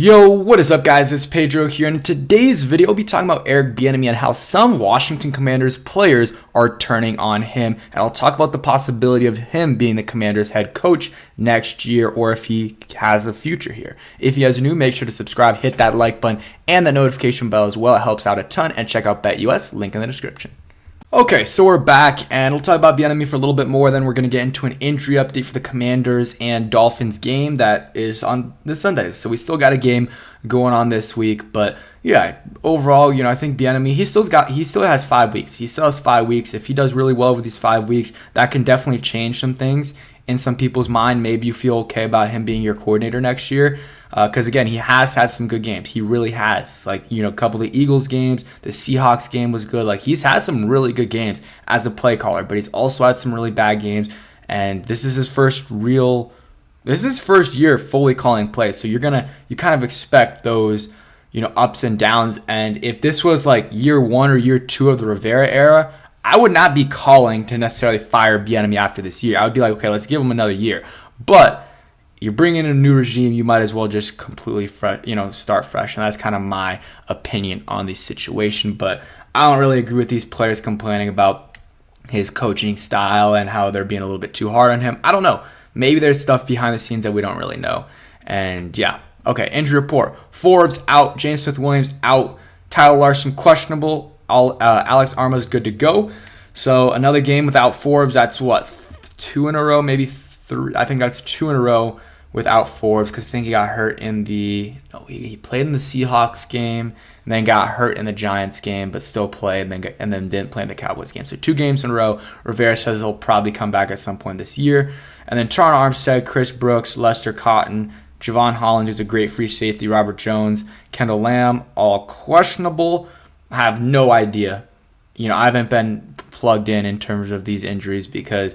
Yo, what is up guys, it's Pedro here, and in today's video I'll be talking about Eric Bieniemy and how some Washington Commanders players are turning on him, and I'll talk about the possibility of him being the Commanders head coach next year, or if he has a future here. If you guys are new, make sure to subscribe, hit that like button, and the notification bell as well. It helps out a ton, and check out BetUS, link in the description. Okay, so we're back, and we'll talk about Bieniemy for a little bit more, then we're going to get into an injury update for the Commanders and Dolphins game that is on this Sunday. So we still got a game going on this week, but yeah, overall, I think Bieniemy, he still has 5 weeks. He still has 5 weeks. If he does really well with these 5 weeks, that can definitely change some things in some people's mind. Maybe you feel okay about him being your coordinator next year. Because again, he has had some good games. He really has. A couple of the Eagles games, the Seahawks game was good. He's had some really good games as a play caller, but he's also had some really bad games. And this is his first year fully calling plays. So you kind of expect those, ups and downs. And if this was year 1 or year 2 of the Rivera era, I would not be calling to necessarily fire Bieniemy after this year. I would be like, okay, let's give him another year. But you're bringing in a new regime, you might as well just completely start fresh. And that's kind of my opinion on the situation. But I don't really agree with these players complaining about his coaching style and how they're being a little bit too hard on him. I don't know. Maybe there's stuff behind the scenes that we don't really know. And yeah. Okay, injury report. Forbes out. James Smith-Williams out. Tyler Larson questionable. Alex Arma's good to go. So another game without Forbes. That's what? 2 in a row? Maybe 3. I think that's 2 in a row without Forbes, because I think he got hurt in he played in the Seahawks game and then got hurt in the Giants game, but still played and then didn't play in the Cowboys game. So 2 games in a row. Rivera says he'll probably come back at some point this year. And then Teron Armstead, Chris Brooks, Lester Cotton, Javon Holland, who's a great free safety, Robert Jones, Kendall Lamb, all questionable. I have no idea. I haven't been plugged in terms of these injuries because,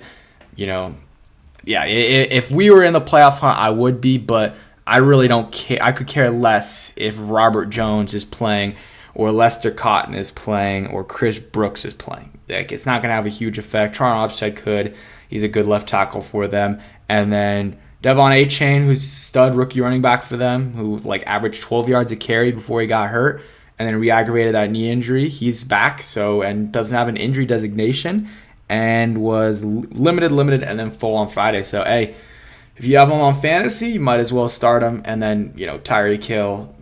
yeah, if we were in the playoff hunt, I would be, but I really don't care. I could care less if Robert Jones is playing or Lester Cotton is playing or Chris Brooks is playing. It's not going to have a huge effect. Teron Armstead could. He's a good left tackle for them. And then Devon Achane, who's a stud rookie running back for them, who averaged 12 yards a carry before he got hurt and then re-aggravated that knee injury. He's back, and doesn't have an injury designation, and was limited, and then full on Friday. So, hey, if you have him on fantasy, you might as well start him. And then, Tyreek Hill,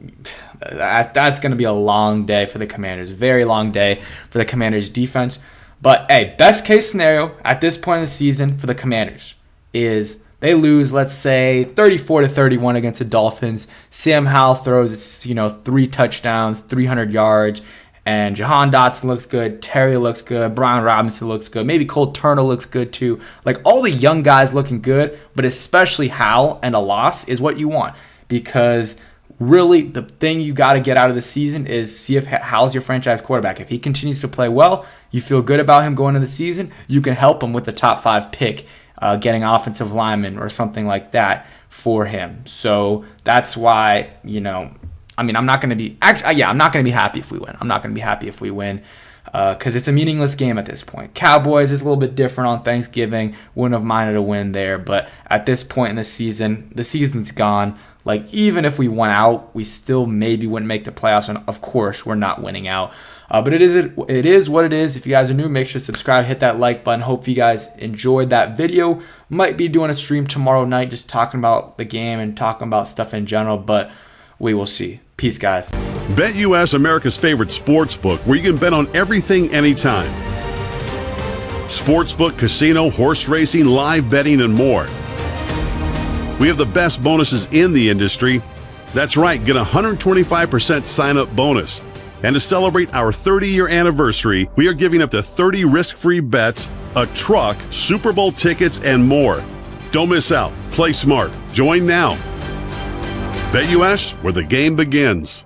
that's going to be a long day for the Commanders. Very long day for the Commanders defense. But, hey, best case scenario at this point in the season for the Commanders is they lose, let's say, 34-31 against the Dolphins. Sam Howell throws, 3 touchdowns, 300 yards. And Jahan Dotson looks good. Terry looks good. Brian Robinson looks good. Maybe Cole Turner looks good too. All the young guys looking good, but especially Howell and a loss is what you want. Because really the thing you got to get out of the season is see if Howell's your franchise quarterback. If he continues to play well, you feel good about him going into the season, you can help him with the top 5 pick, getting offensive lineman or something like that for him. So that's why, I'm not going to be I'm not going to be happy if we win. I'm not going to be happy if we win because it's a meaningless game at this point. Cowboys is a little bit different on Thanksgiving. Wouldn't have minded a win there, but at this point in the season's gone. Even if we went out, we still maybe wouldn't make the playoffs, and of course we're not winning out. But it is what it is. If you guys are new, make sure to subscribe, hit that like button. Hope you guys enjoyed that video. Might be doing a stream tomorrow night, just talking about the game and talking about stuff in general, but we will see. Peace, guys. BetUS, America's favorite sports book, where you can bet on everything, anytime. Sportsbook, casino, horse racing, live betting, and more. We have the best bonuses in the industry. That's right, get a 125% sign-up bonus. And to celebrate our 30-year anniversary, we are giving up to 30 risk-free bets, a truck, Super Bowl tickets, and more. Don't miss out. Play smart. Join now. BetUS, where the game begins.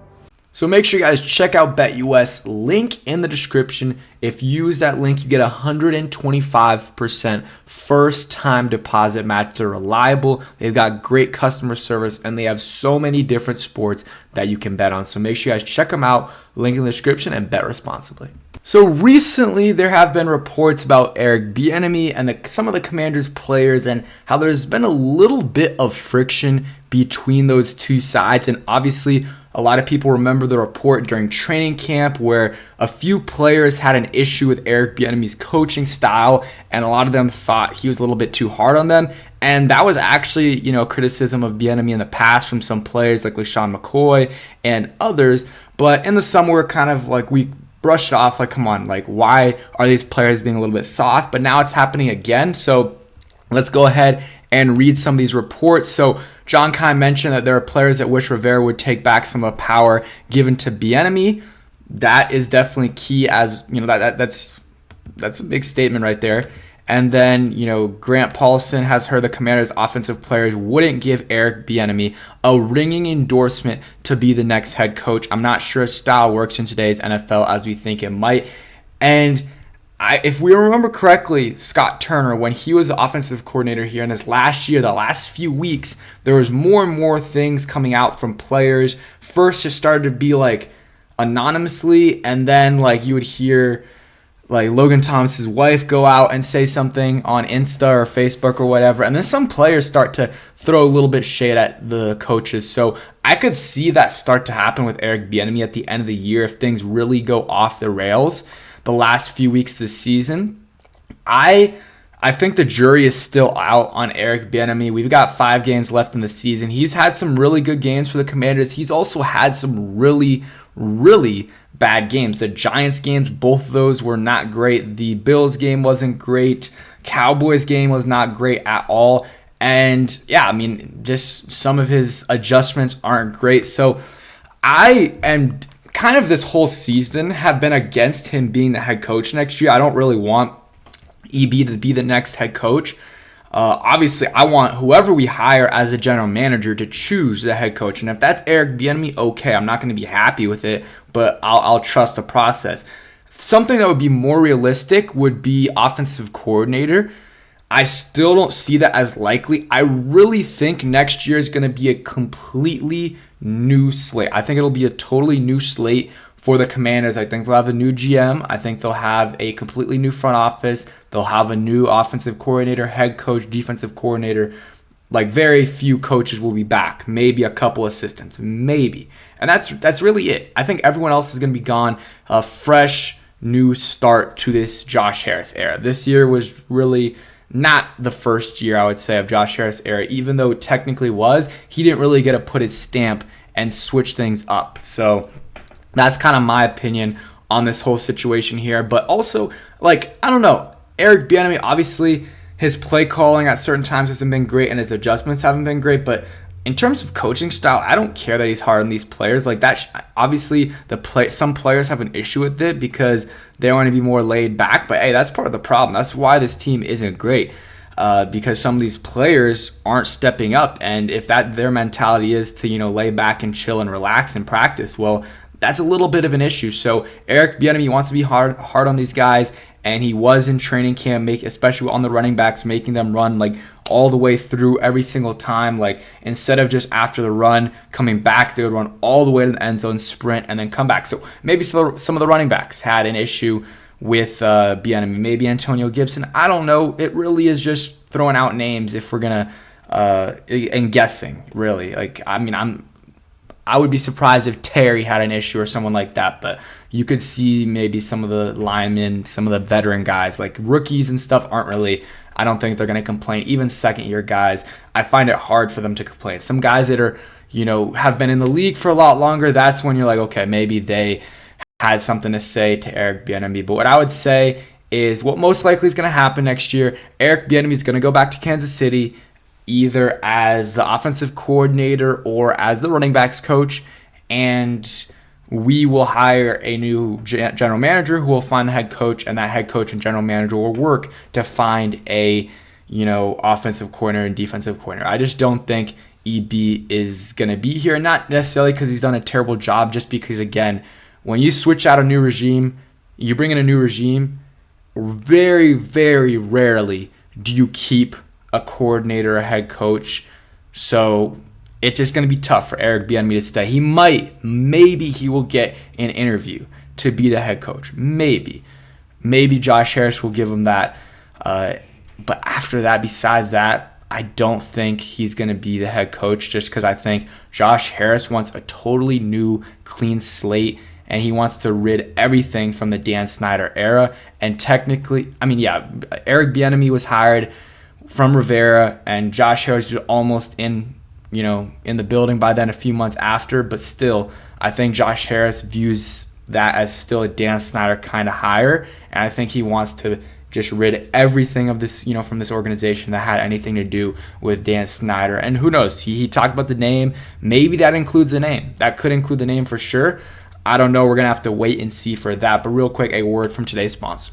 So make sure you guys check out BetUS, link in the description. If you use that link, you get 125% first time deposit match. They're reliable, they've got great customer service, and they have so many different sports that you can bet on. So make sure you guys check them out, link in the description, and bet responsibly. So recently, there have been reports about Eric Bieniemy and some of the Commanders players and how there's been a little bit of friction between those two sides. And obviously, a lot of people remember the report during training camp where a few players had an issue with Eric Bieniemy's coaching style, and a lot of them thought he was a little bit too hard on them. And that was actually, criticism of Bieniemy in the past from some players like LaShawn McCoy and others. But in the summer, we're kind of like, we brushed off, like, come on, like, why are these players being a little bit soft? But now it's happening again. So let's go ahead and read some of these reports. So John Kine mentioned that there are players that wish Rivera would take back some of the power given to Bieniemy. That is definitely key, as that's a big statement right there. And then, Grant Paulson has heard the Commanders' offensive players wouldn't give Eric Bieniemy a ringing endorsement to be the next head coach. I'm not sure his style works in today's NFL as we think it might. And if we remember correctly, Scott Turner, when he was the offensive coordinator here in his last year, the last few weeks, there was more and more things coming out from players. First, it started to be like anonymously, and then like you would hear like Logan Thomas's wife go out and say something on Insta or Facebook or whatever, and then some players start to throw a little bit shade at the coaches. So I could see that start to happen with Eric Bieniemy at the end of the year if things really go off the rails the last few weeks this season. I think the jury is still out on Eric Bieniemy. We've got 5 games left in the season. He's had some really good games for the Commanders. He's also had some really, really bad games. The Giants games, both of those were not great. The Bills game wasn't great. Cowboys game was not great at all. And yeah, just some of his adjustments aren't great. So I am kind of this whole season have been against him being the head coach next year. I don't really want EB to be the next head coach. Obviously, I want whoever we hire as a general manager to choose the head coach. And if that's Eric Bieniemy, okay, I'm not going to be happy with it, but I'll trust the process. Something that would be more realistic would be offensive coordinator. I still don't see that as likely. I really think next year is going to be a completely new slate. I think it'll be a totally new slate for the Commanders. I think they'll have a new GM. I think they'll have a completely new front office. They'll have a new offensive coordinator, head coach, defensive coordinator. Like, very few coaches will be back. Maybe a couple assistants. Maybe. And that's really it. I think everyone else is going to be gone. A fresh new start to this Josh Harris era. This year was really not the first year, I would say, of Josh Harris era. Even though it technically was, he didn't really get to put his stamp and switch things up. So that's kind of my opinion on this whole situation here. But also, like, I don't know. Eric Bieniemy, obviously, his play calling at certain times hasn't been great and his adjustments haven't been great. But in terms of coaching style, I don't care that he's hard on these players. Like, that, obviously, some players have an issue with it because they want to be more laid back. But hey, that's part of the problem. That's why this team isn't great. Because some of these players aren't stepping up, and if their mentality is to lay back and chill and relax and practice, well, that's a little bit of an issue. So Eric Bieniemy wants to be hard on these guys, and he was in training camp, especially on the running backs, making them run like all the way through every single time. Like, instead of just after the run coming back, they would run all the way to the end zone, sprint, and then come back. So maybe some of the running backs had an issue with Bieniemy, maybe Antonio Gibson. I don't know. It really is just throwing out names if we're gonna and guessing. Really, like, I would be surprised if Terry had an issue or someone like that. But you could see maybe some of the linemen, some of the veteran guys, like rookies and stuff, aren't really. I don't think they're gonna complain. Even second-year guys, I find it hard for them to complain. Some guys that are have been in the league for a lot longer, that's when you're like, okay, maybe they had something to say to Eric Bieniemy. But what I would say is what most likely is going to happen next year, Eric Bieniemy is going to go back to Kansas City either as the offensive coordinator or as the running backs coach, and we will hire a new general manager who will find the head coach, and that head coach and general manager will work to find a offensive coordinator and defensive coordinator. I just don't think EB is going to be here. Not necessarily because he's done a terrible job, just because, again, when you switch out a new regime, you bring in a new regime, very, very rarely do you keep a coordinator, a head coach. So it's just going to be tough for Eric Bieniemy to stay. Maybe he will get an interview to be the head coach. Maybe Josh Harris will give him that. But after that, besides that, I don't think he's going to be the head coach, just because I think Josh Harris wants a totally new, clean slate, and he wants to rid everything from the Dan Snyder era. And technically, Eric Bieniemy was hired from Rivera, and Josh Harris was almost in the building by then, a few months after. But still, I think Josh Harris views that as still a Dan Snyder kind of hire, and I think he wants to just rid everything of this, from this organization that had anything to do with Dan Snyder. And who knows? He talked about the name. Maybe that includes the name. That could include the name for sure. I don't know. We're going to have to wait and see for that. But real quick, a word from today's sponsor.